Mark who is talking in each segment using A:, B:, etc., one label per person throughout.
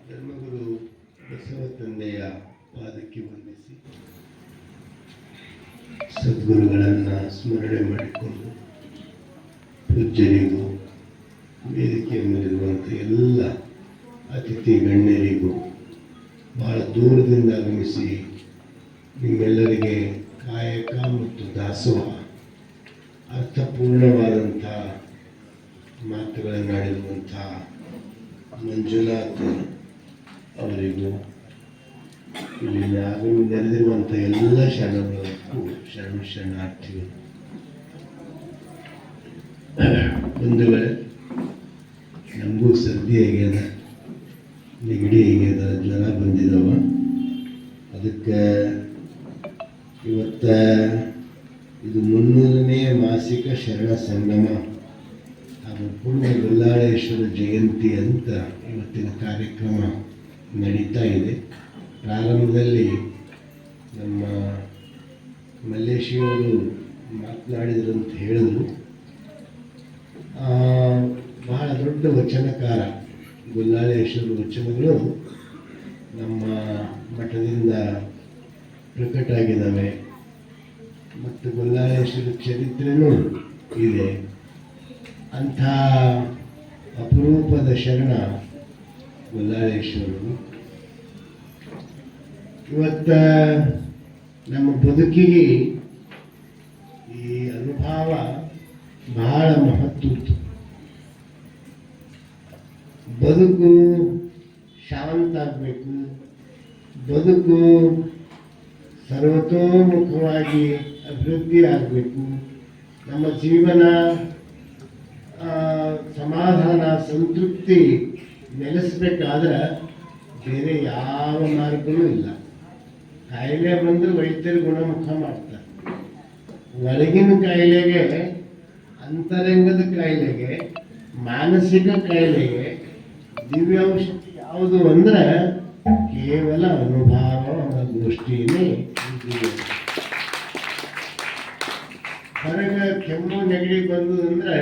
A: ಧರ್ಮಗುರು ಬಸವ ತಂದೆಯ ಪಾದಕ್ಕೆ ವಂದಿಸಿ ಸದ್ಗುರುಗಳನ್ನು ಸ್ಮರಣೆ ಮಾಡಿಕೊಂಡು ಪೂಜ್ಯರಿಗೂ ವೇದಿಕೆಯ ಮೇಲಿರುವಂಥ ಎಲ್ಲ ಅತಿಥಿ ಗಣ್ಯರಿಗೂ ಬಹಳ ದೂರದಿಂದ ಆಗಮಿಸಿ ನಿಮ್ಮೆಲ್ಲರಿಗೆ ಕಾಯಕ ಮತ್ತು ದಾಸೋಹ ಅರ್ಥಪೂರ್ಣವಾದಂಥ ಮಾತುಗಳನ್ನಾಡಿರುವಂಥ ಮಂಜುನಾಥ್ ಅವರಿಗೂ ಇಲ್ಲಿ ನೆರೆದಿರುವಂಥ ಎಲ್ಲ ಶರಣರಿಗೂ ಶರಣಾರ್ಥಿಗಳು ಬಂಧುಗಳೇ, ನಮಗೂ ಸರ್ದಿ ಆಗ್ಯದ, ನೆಗಡಿ ಆಗ್ಯದ, ಜ್ವರ ಬಂದಿದ್ದಾವ. ಅದಕ್ಕೆ ಇವತ್ತು ಇದು 300ನೇ ಮಾಸಿಕ ಶರಣ ಸಂಗಮ ಹಾಗೂ ಪೂರ್ಣ ಗೊಲ್ಲಾಳೇಶ್ವರ ಜಯಂತಿ ಅಂತ ಇವತ್ತಿನ ಕಾರ್ಯಕ್ರಮ ನಡೀತಾ ಇದೆ. ಪ್ರಾರಂಭದಲ್ಲಿ ನಮ್ಮ ಮಲ್ಲೇಶಿಯವರು ಮಾತನಾಡಿದರು ಅಂತ ಹೇಳಿದ್ರು. ಬಹಳ ದೊಡ್ಡ ವಚನಕಾರ, ಗೊಲ್ಲಾಳೇಶ್ವರ ವಚನಗಳು ನಮ್ಮ ಮಠದಿಂದ ಪ್ರಕಟ ಆಗಿದ್ದಾವೆ ಮತ್ತು ಗೊಲ್ಲಾಳೇಶ್ವರ ಚರಿತ್ರೆನೂ ಇದೆ. ಅಂಥ ಅಪರೂಪದ ಶರಣ ಗೊಲ್ಲಾಳೇಶ್ವರರು. ಇವತ್ತು ನಮ್ಮ ಬದುಕಿಗೆ ಈ ಅನುಭವ ಬಹಳ ಮಹತ್ವದ್ದು. ಬದುಕು ಶಾಂತ ಆಗಬೇಕು, ಬದುಕು ಸರ್ವತೋಮುಖವಾಗಿ ಅಭಿವೃದ್ಧಿ ಆಗಬೇಕು, ನಮ್ಮ ಜೀವನ ಸಮಾಧಾನ ಸಂತೃಪ್ತಿ ನೆಲೆಸಬೇಕಾದ್ರೆ ಬೇರೆ ಯಾವ ಮಾರ್ಗವೂ ಇಲ್ಲ. ಕಾಯಿಲೆ ಬಂದು ವೈದ್ಯರು ಗುಣಮುಖ ಮಾಡ್ತಾರೆ. ಒಳಗಿನ ಕಾಯಿಲೆಗೆ, ಅಂತರಂಗದ ಕಾಯಿಲೆಗೆ, ಮಾನಸಿಕ ಕಾಯಿಲೆಗೆ ದಿವ್ಯೌಷಧಿ ಯಾವುದು ಅಂದರೆ ಕೇವಲ ಅನುಭವ ಗೋಷ್ಠಿಯೇ. ಹೊರಗೆ ಕೆಮ್ಮು ನೆಗಡಿ ಬಂದು ಅಂದರೆ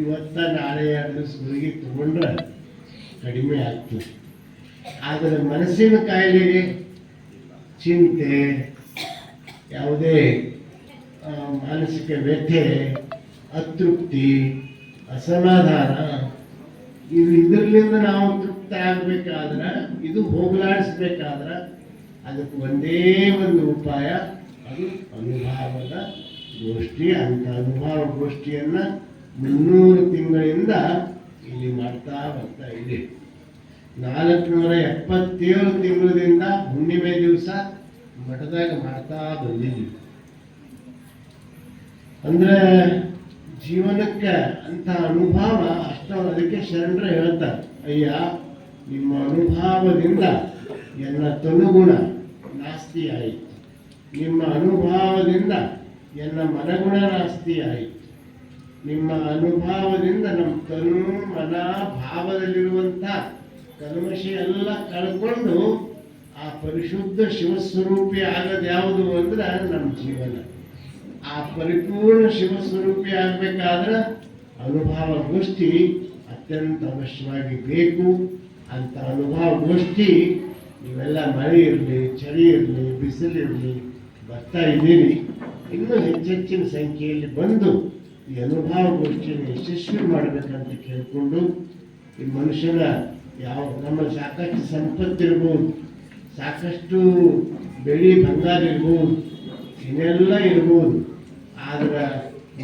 A: ಇವತ್ತ ನಾಳೆ 2 ದಿವಸ ಗುಳಿಗೆ ತಗೊಂಡ್ರೆ ಕಡಿಮೆ ಆಗ್ತದೆ. ಆದರೆ ಮನಸ್ಸಿನ ಕಾಯಿಲೆಗೆ ಚಿಂತೆ, ಯಾವುದೇ ಮಾನಸಿಕ ವ್ಯಥೆ, ಅತೃಪ್ತಿ, ಅಸಮಾಧಾನ, ಇದರಿಂದ ನಾವು ತೃಪ್ತಿ ಆಗಬೇಕಾದ್ರೆ, ಇದು ಹೋಗಲಾಡಿಸ್ಬೇಕಾದ್ರೆ ಅದಕ್ಕೆ ಒಂದೇ ಒಂದು ಉಪಾಯ, ಅದು ಅನುಭವದ ಗೋಷ್ಠಿ. ಅಂಥ ಅನುಭವ ಗೋಷ್ಠಿಯನ್ನು 300 ತಿಂಗಳಿಂದ ಇಲ್ಲಿ ಮಾಡ್ತಾ ಬರ್ತಾ ಇದೆ. 477 ತಿಂಗಳಿಂದ ಹುಣ್ಣಿಮೆ ದಿವಸ ಮಠದಾಗ ಮಾಡ್ತಾ ಬಂದಿದ್ದೀವಿ. ಅಂದ್ರೆ ಜೀವನಕ್ಕೆ ಅಂಥ ಅನುಭವ ಅಷ್ಟು. ಅದಕ್ಕೆ ಶರಣರು ಹೇಳ್ತಾರೆ, ಅಯ್ಯ ನಿಮ್ಮ ಅನುಭವದಿಂದ ಎನ್ನ ತನುಗುಣ ನಾಸ್ತಿ ಆಯಿತು, ನಿಮ್ಮ ಅನುಭವದಿಂದ ಎನ್ನ ಮನಗುಣ ನಾಸ್ತಿ ಆಯಿತು, ನಿಮ್ಮ ಅನುಭವದಿಂದ ನಮ್ಮ ತನು ಮನ ಭಾವದಲ್ಲಿರುವಂಥ ಕಲ್ಮಶ ಎಲ್ಲ ಕಳ್ಕೊಂಡು ಆ ಪರಿಶುದ್ಧ ಶಿವಸ್ವರೂಪಿ ಆಗೋದು ಯಾವುದು ಅಂದ್ರೆ ನಮ್ಮ ಜೀವನ. ಆ ಪರಿಪೂರ್ಣ ಶಿವಸ್ವರೂಪಿ ಆಗಬೇಕಾದ್ರೆ ಅನುಭವ ಗೋಷ್ಠಿ ಅತ್ಯಂತ ಅವಶ್ಯವಾಗಿ ಬೇಕು. ಅಂತ ಅನುಭವ ಗೋಷ್ಠಿ ನೀವೆಲ್ಲ ಮಳೆ ಇರಲಿ, ಚಳಿ ಇರಲಿ, ಬಿಸಿಲಿರಲಿ ಬರ್ತಾ ಇದ್ದೀರಿ. ಇನ್ನೂ ಹೆಚ್ಚೆಚ್ಚಿನ ಸಂಖ್ಯೆಯಲ್ಲಿ ಬಂದು ಈ ಅನುಭವ ಗೋಷ್ಠಿಯನ್ನು ಯಶಸ್ವಿ ಮಾಡಬೇಕಂತ ಕೇಳಿಕೊಂಡು, ಈ ಮನುಷ್ಯನ ನಮ್ಮಲ್ಲಿ ಸಾಕಷ್ಟು ಸಂಪತ್ತಿರ್ಬೋದು, ಸಾಕಷ್ಟು ಬೆಳ್ಳಿ ಬಂಗಾರ ಇರ್ಬೋದು, ಇನ್ನೆಲ್ಲ ಇರ್ಬೋದು. ಆದ್ರೆ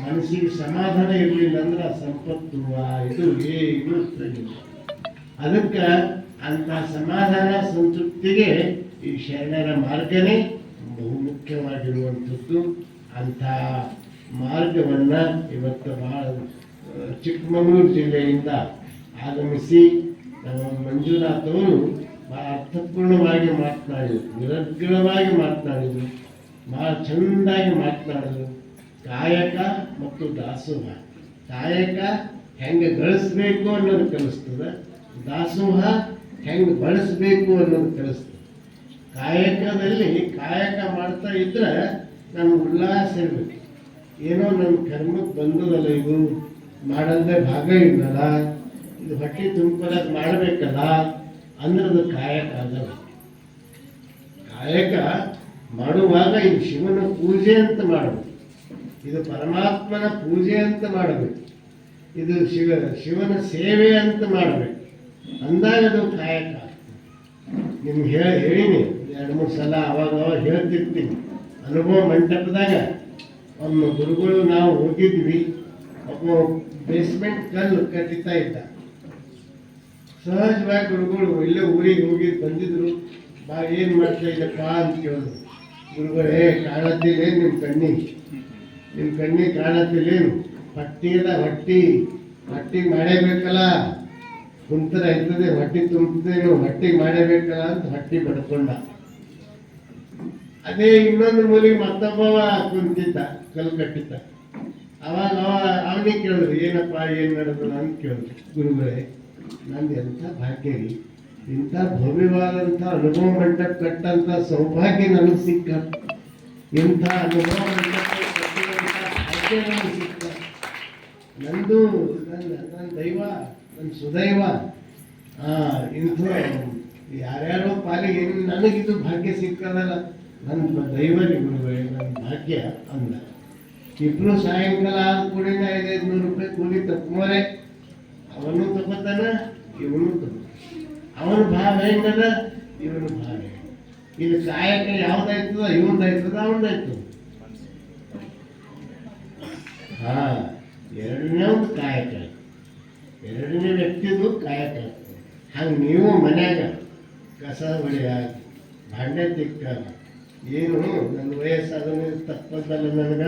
A: ಮನಸ್ಸಿಗೆ ಸಮಾಧಾನ ಇರಲಿಲ್ಲ ಅಂದ್ರೆ ಸಂಪತ್ತು ಇದು ಏನು ಇಲ್ಲ. ಅದಕ್ಕೆ ಅಂಥ ಸಮಾಧಾನ ಸಂತೃಪ್ತಿಗೆ ಈ ಶರಣರ ಮಾರ್ಗನೇ ಬಹುಮುಖ್ಯವಾಗಿರುವಂಥದ್ದು. ಅಂಥ ಮಾರ್ಗವನ್ನು ಇವತ್ತು ಬಹಳ ಚಿಕ್ಕಮಗಳೂರು ಜಿಲ್ಲೆಯಿಂದ ಆಗಮಿಸಿ ನಮ್ಮ ಮಂಜುನಾಥ್ ಅವರು ಬಹಳ ಅರ್ಥಪೂರ್ಣವಾಗಿ ಮಾತನಾಡಿದರು, ನಿರರ್ಗಳವಾಗಿ ಮಾತನಾಡಿದರು, ಬಹಳ ಚೆಂದಾಗಿ ಮಾತನಾಡಿದರು. ಕಾಯಕ ಮತ್ತು ದಾಸೋಹ, ಕಾಯಕ ಹೆಂಗೆ ಗಳಿಸ್ಬೇಕು ಅನ್ನೋದು ಕಲಿಸ್ತದೆ, ದಾಸೋಹ ಹೆಂಗೆ ಬಳಸಬೇಕು ಅನ್ನೋದು ಕಲಿಸ್ತದೆ. ಕಾಯಕದಲ್ಲಿ ಕಾಯಕ ಮಾಡ್ತಾ ಇದ್ರೆ ನಮ್ಗೆ ಉಲ್ಲಾಸ ಇರಬೇಕು. ಏನೋ ನನ್ನ ಕರ್ಮಕ್ಕೆ ಬಂದದಲ್ಲ, ಇದು ಮಾಡಲ್ದೆ ಭಾಗ ಇಲ್ಲಲ್ಲ, ಇದು ಹೊಟ್ಟೆ ತುಂಬಿಕೊಳ್ಳೋಕೆ ಮಾಡಬೇಕಲ್ಲ, ಅಂದ್ರೆ ಅದು ಕಾಯಕ ಆಗಲ್ಲ. ಕಾಯಕ ಮಾಡುವಾಗ ಇದು ಶಿವನ ಪೂಜೆ ಅಂತ ಮಾಡಬೇಕು, ಇದು ಪರಮಾತ್ಮನ ಪೂಜೆ ಅಂತ ಮಾಡಬೇಕು, ಇದು ಶಿವನ ಸೇವೆ ಅಂತ ಮಾಡಬೇಕು. ಅಂದಾಗ ಅದು ಕಾಯಕ. ನಿಮ್ಗೆ ಹೇಳೀನಿ 2-3 ಸಲ ಅವಾಗ ಹೇಳ್ತಿರ್ತೀನಿ. ಅನುಭವ ಮಂಟಪದಾಗ ಒಮ್ಮ ಗುರುಗಳು ನಾವು ಹೋಗಿದ್ವಿ. ಒಬ್ಬ ಬೇಸ್ಮೆಂಟ್ ಕಲ್ಲು ಕಟ್ಟಿತಾ ಇದ್ದ. ಸಹಜವಾಗಿ ಗುರುಗಳು ಇಲ್ಲೇ ಊರಿಗೆ ಹೋಗಿ ಬಂದಿದ್ರು. ಬಾ ಏನು ಮಾಡ್ತಾ ಇದ್ದಪ್ಪ ಅಂತ ಕೇಳಿದ್ರು. ಗುರುಗಳೇ ಕಾಣತ್ತಿಲ್ಲೇನು ನಿಮ್ಮ ಕಣ್ಣಿಗೆ ಕಾಣತ್ತಿಲ್ಲೇನು? ಹೊಟ್ಟಿಗೆದ ಹೊಟ್ಟಿ ಮಾಡೇಬೇಕಲ್ಲ, ಕುಂತರ ಇರ್ತದೆ, ಹೊಟ್ಟಿ ತುಂಬುತ್ತೇನು, ಹೊಟ್ಟಿಗೆ ಮಾಡೇಬೇಕಲ್ಲ ಅಂತ ಹೊಟ್ಟಿ ಬಡ್ಕೊಂಡ. ಅದೇ ಇನ್ನೊಂದು ಮೂಲಿಗೆ ಮತ್ತೊಬ್ಬವ ಕುಂತಿದ್ದ, ಕಲ್ಲು ಕಟ್ಟಿದ್ದ. ಅವಾಗ ಅವನಿಗೆ ಕೇಳಿದ್ರು, ಏನಪ್ಪ ಏನು ನಡೆದ ಅಂತ ಕೇಳಿದ್ರು. ಗುರುಗಳೇ, ನಂದು ಎಂಥ ಭಾಗ್ಯ ರೀ, ಇಂಥ ಭವ್ಯವಾದಂಥ ಅನುಭವ ಮಂಟಪ ಕಟ್ಟಂಥ ಸೌಭಾಗ್ಯ ನನಗೆ ಸಿಕ್ಕ, ಇಂಥ ಅನುಭವ ಮಂಟಪ ಕಟ್ಟುವಂಥ ಭಾಗ್ಯ ನನಗೆ ಸಿಕ್ಕ. ನಂದು ನನ್ನ ದೈವ, ನನ್ನ ಸುದೈವ. ಇಂಥ ಯಾರ್ಯಾರೋ ಪಾಲಿಗೆ ನನಗಿದು ಭಾಗ್ಯ ಸಿಕ್ಕದಲ್ಲ, ನನ್ನ ದೈವರಿ ಗುರುಗಳೇ, ನನ್ನ ಭಾಗ್ಯ ಅಂದ. ಇಬ್ಬರು ಸಾಯಂಕಾಲ ಆದ ಕೂಡಿನ 500 ರೂಪಾಯಿ ಕೂಲಿ ತಕ್ಕೋರೆ. ಅವನು ತಗೋತಾನ, ಇವನು ತಗೋ. ಅವನ ಭಾವ ಹೆಂಗದ, ಇವನ ಭಾವ ಹೆಂಗ. ಇದು ಕಾಯಕ ಯಾವ್ದಾಯ್ತದ, ಇವನ್ದಾಯ್ತದ, ಅವನದಾಯ್ತದ. ಎರಡನೇ ಒಂದು ಕಾಯಕ, ಎರಡನೇ ವ್ಯಕ್ತಿದು ಕಾಯಕ. ಹಂಗೆ ನೀವು ಮನ್ಯಾಗ ಕಸ ಹೊಡೆಯಾಗ, ಭಾಂಡೆ ತಿಕ್ಕ, ಏನು ನನ್ನ ವಯಸ್ಸಾದವನು ತಪ್ಪದಲ್ಲ ನನಗ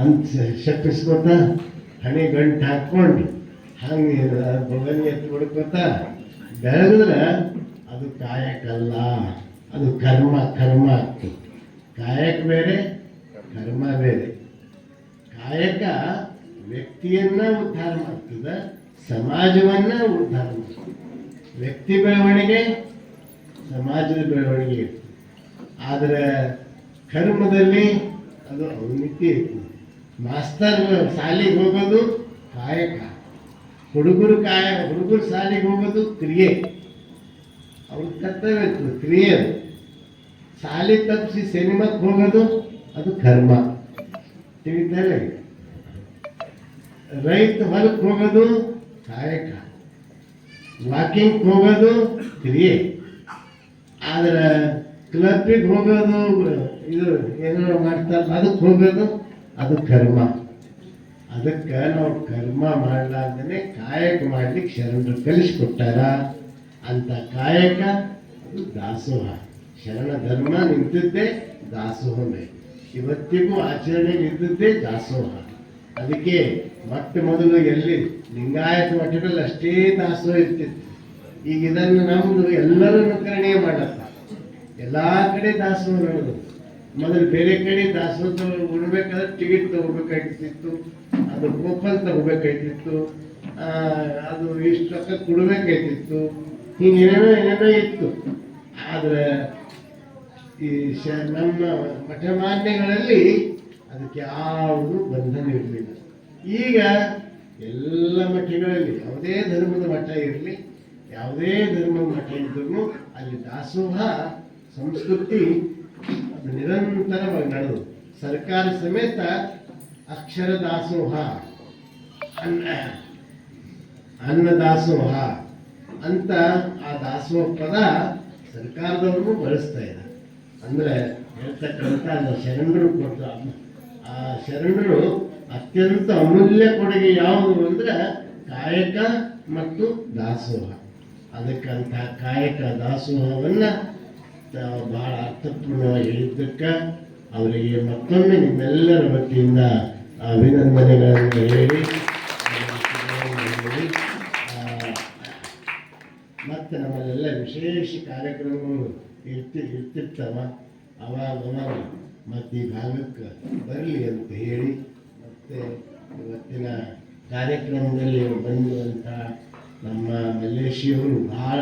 A: ಅಂತ ಶಪಿಸ್ಕೊತ ಹಣೆ ಗಂಟು ಹಾಕ್ಕೊಂಡು ಹಂಗೆ ಬಗಲಿ ಎತ್ತು ಹೊಡ್ಕೊತ ಬೆಳೆದ್ರೆ ಅದು ಕಾಯಕಲ್ಲ, ಅದು ಕರ್ಮ ಆಗ್ತದೆ. ಕಾಯಕ ಬೇರೆ, ಕರ್ಮ ಬೇರೆ. ಕಾಯಕ ವ್ಯಕ್ತಿಯನ್ನ ಉದ್ಧಾರ ಮಾಡ್ತದೆ, ಸಮಾಜವನ್ನ ಉದ್ಧಾರ ಮಾಡ್ತದೆ. ವ್ಯಕ್ತಿ ಬೆಳವಣಿಗೆ, ಸಮಾಜದ ಬೆಳವಣಿಗೆ ಇರ್ತದೆ. ಆದರೆ ಕರ್ಮದಲ್ಲಿ ಅದು ಅವನತಿ ಇರ್ತದೆ. ಮಾಸ್ತರ್ ಶಾಲೆಗೆ ಹೋಗೋದು ಕಾಯಕ, ಹುಡುಗರು ಶಾಲೆಗೆ ಹೋಗೋದು ಕ್ರಿಯೆ, ಅವ್ರ ಕರ್ತವ್ಯ ಇರ್ತದೆ, ಕ್ರಿಯೆ. ಅದು ಶಾಲೆ ತಪ್ಪಿಸಿ ಸಿನಿಮಾಕ್ಕೆ ಹೋಗೋದು ಅದು ಕರ್ಮ. ತಿಳಿತಾರೆ? ರೈತ ಹೊಲಕ್ಕೆ ಹೋಗೋದು ಕಾಯಕ, ವಾಕಿಂಗ್ ಹೋಗೋದು ಕ್ರಿಯೆ. ಆದ್ರೆ ಕ್ಲಬ್ಬಿಗೆ ಹೋಗೋದು, ಇದು ಏನೋ ಮಾಡ್ತಾರೆ ಅದಕ್ಕೆ ಹೋಗೋದು ಅದು ಕರ್ಮ. ಅದಕ್ಕೆ ನಾವು ಕರ್ಮ ಮಾಡಲಾರ್ದೇ ಕಾಯಕ ಮಾಡ್ಲಿಕ್ಕೆ ಶರಣರು ಕಲಿಸ್ಕೊಟ್ಟಾರ. ಅಂತ ಕಾಯಕ ಅದು ದಾಸೋಹ. ಶರಣ ಧರ್ಮ ನಿಂತಿದ್ದೇ ದಾಸೋಹವೇ, ಇವತ್ತಿಗೂ ಆಚರಣೆಗೆ ಇದ್ದದ್ದೇ ದಾಸೋಹ. ಅದಕ್ಕೆ ಮೊದಲು ಎಲ್ಲಿ ಲಿಂಗಾಯತ ಮಠದಲ್ಲಿ ಅಷ್ಟೇ ದಾಸೋಹ ಇರ್ತಿತ್ತು. ಈಗ ಇದನ್ನು ನಮ್ಮದು ಎಲ್ಲರೂ ಅನುಕರಣೆ ಮಾಡತ್ತ, ಎಲ್ಲ ಕಡೆ ದಾಸೋಹ ನಡೆದು. ಮೊದಲು ಬೇರೆ ಕಡೆ ದಾಸೋಹ ಉಣ್ಬೇಕಾದ್ರೆ ಟಿಕೆಟ್ ತಗೋಬೇಕಾಗಿತ್ತು, ಅದು ಕೂಪನ್ ತಗೋಬೇಕಾಯ್ತಿತ್ತು, ಅದು ಇಷ್ಟು ರೊಕ್ಕ ಕೊಡಬೇಕಾಯ್ತಿತ್ತು, ಏನೇನೋ ಇತ್ತು. ಆದರೆ ಈ ನಮ್ಮ ಮಠಮಾನ್ಯಗಳಲ್ಲಿ ಅದಕ್ಕೆ ಯಾವುದು ಬಂಧನ ಇರಲಿಲ್ಲ. ಈಗ ಎಲ್ಲ ಮಠಗಳಲ್ಲಿ ಯಾವುದೇ ಧರ್ಮದ ಮಠ ಇರಲಿ, ಯಾವುದೇ ಧರ್ಮದ ಮಠ ಇದ್ರೂ ಅಲ್ಲಿ ದಾಸೋಹ ಸಂಸ್ಕೃತಿ ಅದು ನಿರಂತರವಾಗಿ ನಡೆದು ಸರ್ಕಾರ ಸಮೇತ ಅಕ್ಷರ ದಾಸೋಹ, ಅನ್ನ ದಾಸೋಹ ಅಂತ ಆ ದಾಸೋಹ ಪದ ಸರ್ಕಾರದವ್ರಿಗೂ ಬಳಸ್ತಾ ಇದ್ದಾರೆ. ಅಂದರೆ ಹೇಳ್ತಕ್ಕಂಥ ಶರಣರು ಕೊಟ್ಟು, ಆ ಶರಣರು ಅತ್ಯಂತ ಅಮೂಲ್ಯ ಕೊಡುಗೆ ಯಾವುದು ಅಂದರೆ ಕಾಯಕ ಮತ್ತು ದಾಸೋಹ. ಅದಕ್ಕಂಥ ಕಾಯಕ ದಾಸೋಹವನ್ನು ಬಹಳ ಅರ್ಥಪೂರ್ಣವಾಗಿ ಹೇಳಿದ್ದಕ್ಕೆ ಅವರಿಗೆ ಮತ್ತೊಮ್ಮೆ ನಿಮ್ಮೆಲ್ಲರ ವತಿಯಿಂದ ಅಭಿನಂದನೆಗಳನ್ನು ಹೇಳಿ, ಮತ್ತು ನಮ್ಮಲ್ಲೆಲ್ಲ ವಿಶೇಷ ಕಾರ್ಯಕ್ರಮಗಳು ಇರ್ತಿರ್ತಾವ. ಅವಾಗ ಮತ್ತು ಈ ಭಾಗಕ್ಕೆ ಬರಲಿ ಅಂತ ಹೇಳಿ, ಮತ್ತು ಇವತ್ತಿನ ಕಾರ್ಯಕ್ರಮದಲ್ಲಿ ಬಂದುವಂಥ ನಮ್ಮ ಮಲ್ಲೇಶಿಯವರು ಭಾಳ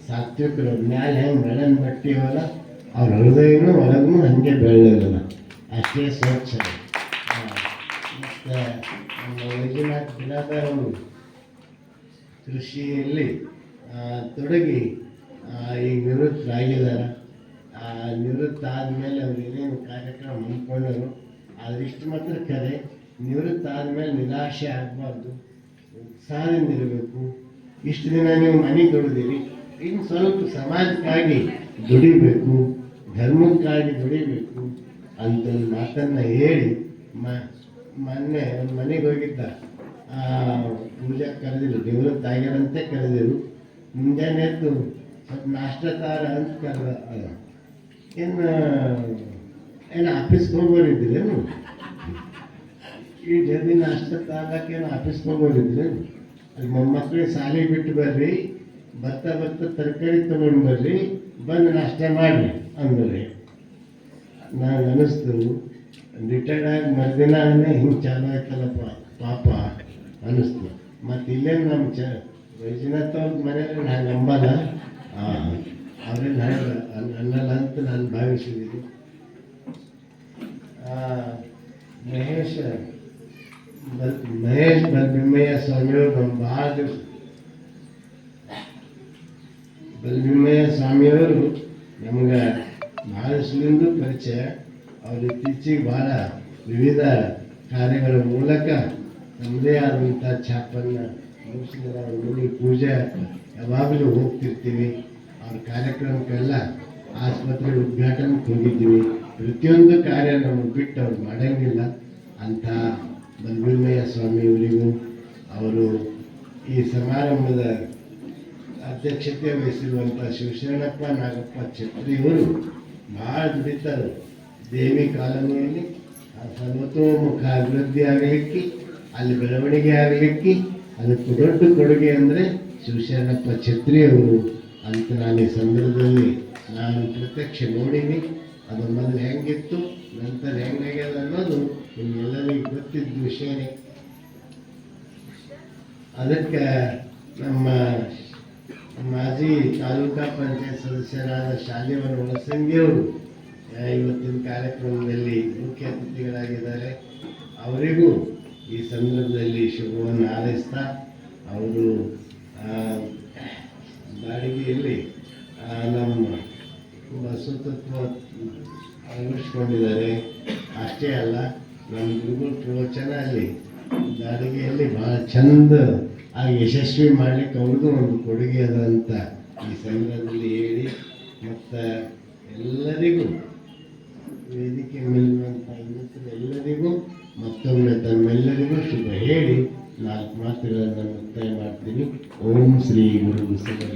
A: ಸಾತ್ವಿಕರು. ಮ್ಯಾಲೆ ಹೆಂಗೆ ಬೆಳೆನ ಬಟ್ಟಿಯವಲ್ಲ, ಅವ್ರ ಹೃದಯನೂ ಒಳಗೂ ಹಾಗೆ ಬೆಳೆದಿಲ್ಲ, ಅಷ್ಟೇ ಸ್ವಚ್ಛ. ಮತ್ತು ನಮ್ಮ ವೈದ್ಯನಾಥ್ ಬಿರಾದಾರವರು ಕೃಷಿಯಲ್ಲಿ ತೊಡಗಿ ಈಗ ನಿವೃತ್ತರಾಗಿದ್ದಾರೆ. ನಿವೃತ್ತ ಆದಮೇಲೆ ಅವ್ರು ಏನೇನು ಕಾರ್ಯಕ್ರಮ ಹಮ್ಮಿಕೊಂಡರು ಅದಿಷ್ಟು ಮಾತ್ರ ಕರೆ. ನಿವೃತ್ತ ಆದಮೇಲೆ ನಿರಾಶೆ ಆಗಬಾರ್ದು, ಉತ್ಸಾಹದಿಂದ ಇರಬೇಕು. ಇಷ್ಟು ದಿನ ನೀವು ಮನೆಗೆ ದುಡಿದಿರಿ, ಇನ್ನು ಸ್ವಲ್ಪ ಸಮಾಜಕ್ಕಾಗಿ ದುಡಿಬೇಕು, ಧರ್ಮಕ್ಕಾಗಿ ದುಡಿಬೇಕು ಅಂತ ಒಂದು ಮಾತನ್ನು ಹೇಳಿ ಮೊನ್ನೆ ಒಂದು ಮನೆಗೆ ಹೋಗಿದ್ದ. ಪೂಜೆ ಕರೆದಿರು, ನಿವೃತ್ತ ಆಗ್ಯಾರಂತೆ ಕರೆದಿರು. ಮುಂಜಾನೆ ಎದ್ದು ಸ್ವಲ್ಪ ನಾಷ್ಟ ತಾರ ಅಂತ ಕರೆದ. ಏನು ಆಫೀಸ್ಗೆ ಹೋಗೋರಿದ್ದೀರೇನು? ಈ ಜಲ್ದಿ ನಾಷ್ಟ ತಾರಕ್ಕೇನು ಆಫೀಸ್ಗೆ ಹೋಗೋರಿದ್ದೀರೇನು? ಅಲ್ಲಿ ಮೊಮ್ಮಕ್ಕಳಿಗೆ ಶಾಲೆಗೆ ಬಿಟ್ಟು ಬರ್ರಿ, ಬರ್ತಾ ತರಕಾರಿ ತೊಗೊಂಡು ಬರ್ರಿ, ಬಂದು ನಾಷ್ಟ ಮಾಡಿರಿ ಅಂದ್ರಿ. ನನಗೆ ಅನ್ನಿಸ್ತು, ರಿಟೈರ್ಡ್ ಆಗಿ ಮರುದಿನೇ ಹಿಂಗೆ ಚಾಲು ಆಯ್ತಲ್ಲಪ್ಪ ಪಾಪ ಅನ್ನಿಸ್ತು. ಮತ್ತು ಇಲ್ಲೇನು ನಮ್ಮ ವೈಜನಾಥ್ ಅವ್ರ ಮನೆಯಲ್ಲಿ ನಾನು ನಂಬಲ್ಲ, ಅವ್ರೇನು ಅನ್ನಲ್ಲ ಅಂತ ನಾನು ಭಾವಿಸಿದ್ದೀನಿ. ಮಹೇಶ್ ಬಲಭೀಮಯ್ಯ ಸ್ವಾಮಿಯವರು ನಮ್ಮ ಭಾಳ ದಿವಸ, ಬಲಭೀಮಯ್ಯ ಸ್ವಾಮಿಯವರು ನಮ್ಗೆ ಭಾಳ ದಿವಸದಿಂದ ಪರಿಚಯ. ಅವರು ಇತ್ತೀಚೆಗೆ ಭಾಳ ವಿವಿಧ ಕಾರ್ಯಗಳ ಮೂಲಕ ನಮ್ಮದೇ ಆದಂಥ ಛಾಪನ್ನು ಮುಗಿಸಿದ್ರೆ ಅವ್ರ ಮನೆ ಪೂಜೆ ಯಾವಾಗಲೂ ಹೋಗ್ತಿರ್ತೀವಿ. ಅವ್ರ ಕಾರ್ಯಕ್ರಮಕ್ಕೆಲ್ಲ ಆಸ್ಪತ್ರೆ ಉದ್ಘಾಟನೆಗೆ ಹೋಗಿದ್ದೀವಿ. ಪ್ರತಿಯೊಂದು ಕಾರ್ಯ ನಮಗೆ ಬಿಟ್ಟು ಅವ್ರು ಮಾಡೋಂಗಿಲ್ಲ. ಅಂಥ ಬಲಭೀಮಯ್ಯ ಸ್ವಾಮಿಯವರಿಗೂ ಅವರು ಈ ಸಮಾರಂಭದ ಅಧ್ಯಕ್ಷತೆ ವಹಿಸಿರುವಂಥ ಶಿವಶರಣಪ್ಪ ನಾಗಪ್ಪ ಛತ್ರಿಯವರು ಭಾಳ ದುಡಿತಾರೆ. ದೇವಿ ಕಾಲೋನಿಯಲ್ಲಿ ಸರ್ವತೋಮುಖ ಅಭಿವೃದ್ಧಿ ಆಗಲಿಕ್ಕೆ, ಅಲ್ಲಿ ಬೆಳವಣಿಗೆ ಆಗಲಿಕ್ಕೆ ಅದಕ್ಕೆ ದೊಡ್ಡ ಕೊಡುಗೆ ಅಂದರೆ ಶಿವಶರಣಪ್ಪ ಛತ್ರಿಯವರು ಅಂತ ನಾನು ಈ ಸಂದರ್ಭದಲ್ಲಿ ನಾನು ಪ್ರತ್ಯಕ್ಷ ನೋಡೀನಿ. ಅದು ಮೊದಲು ಹೆಂಗಿತ್ತು, ನಂತರ ಹೆಂಗಾಗ್ಯದ ಅನ್ನೋದು ನಿಮ್ಮೆಲ್ಲರಿಗೂ ಗೊತ್ತಿದ್ದ ವಿಷಯನೇ. ಅದಕ್ಕೆ ನಮ್ಮ ಮಾಜಿ ತಾಲೂಕಾ ಪಂಚಾಯತ್ ಸದಸ್ಯರಾದ ಶಾಲೆಯವರ ಒಳಸಂಗಿಯವರು ಇವತ್ತಿನ ಕಾರ್ಯಕ್ರಮದಲ್ಲಿ ಮುಖ್ಯ ಅತಿಥಿಗಳಾಗಿದ್ದಾರೆ. ಅವರಿಗೂ ಈ ಸಂದರ್ಭದಲ್ಲಿ ಶುಭವನ್ನು ಹಾರೈಸ್ತಾ, ಅವರು ಬಾಡಿಗೆಯಲ್ಲಿ ನಮ್ಮ ಬಸವತತ್ವ ಅಳವಡಿಸ್ಕೊಂಡಿದ್ದಾರೆ. ಅಷ್ಟೇ ಅಲ್ಲ, ನಮ್ಮ ಗುರುಗಳ ಪ್ರವಚನ ಅಲ್ಲಿ ಬಾಡಿಗೆಯಲ್ಲಿ ಭಾಳ ಚಂದ ಯಶಸ್ವಿ ಮಾಡಲಿಕ್ಕೆ ಅವ್ರದ್ದು ಒಂದು ಕೊಡುಗೆ ಅದ ಅಂತ ಈ ಸಂದರ್ಭದಲ್ಲಿ ಹೇಳಿ, ಮತ್ತು ಎಲ್ಲರಿಗೂ ವೇದಿಕೆ ಮೇಲಿರುವಂಥ ಎಲ್ಲರಿಗೂ ಮತ್ತೊಮ್ಮೆ ತಮ್ಮೆಲ್ಲರಿಗೂ ಶುಭ ಹೇಳಿ 4 ಮಾತುಗಳನ್ನು ಮುಕ್ತಾಯ ಮಾಡ್ತೀನಿ. ಓಂ ಶ್ರೀ ಗುರು ಬಸವಲಿಂಗ.